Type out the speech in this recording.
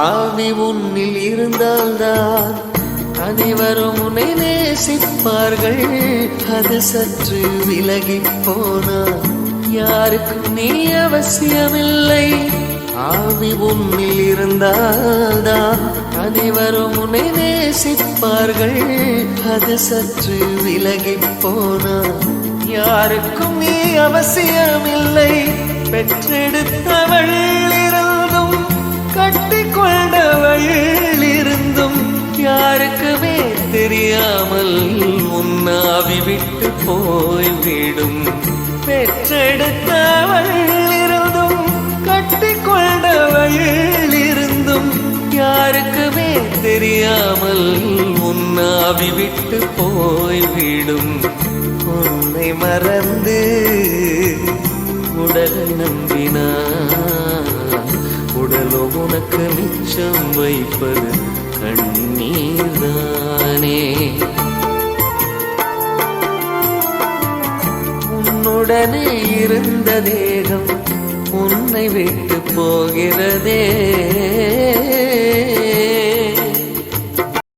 ஆவி உன்னில் இருந்தால்தான் அனைவரும் உன்னை நேசிப்பார்கள். அது சற்று விலகி போனால் யாருக்கும் நீ அவசியமில்லை. ஆவி உன்னில் இருந்தால்தான் அனைவரும் உன்னை நேசிப்பார்கள். அது சற்று விலகி போனால் யாருக்கும் நீ அவசியமில்லை. பெற்றெடுத்தவள் இருந்தும் கட்டிக்கொண்டவள் இருந்தும் யாருக்குமே தெரியாமல் உன்னாவி விட்டு போய்விடும். பெற்றெடுத்தவள் இருந்தும் கட்டிக்கொண்டவள் இருந்தும் யாருக்குமே தெரியாமல் உன்னாவி விட்டு போய்விடும். உன்னை மறந்து உடலை நம்பினான் உடலோ உனக்கு மிச்சம் வைப்பது கண்ணீர்தானே. உன்னுடனே இருந்த தேகம் உன்னை விட்டு போகிறதே.